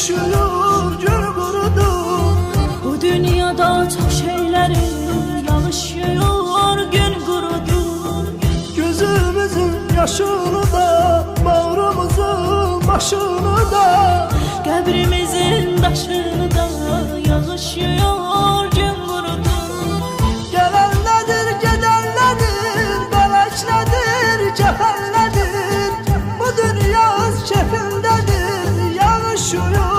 yağışıyor, gün kurudu. Bu dünyada çok şeylerin yağışıyor, gün kurudu. Gözümüzün yaşını da, bağrımızın başını da, Kabrimizin taşını da yağışıyor, gün kurudu. gelenlerdir, gidenlerdir, meleklerdir, cehennedir. Bu dünya keyfindedir, yağışıyor.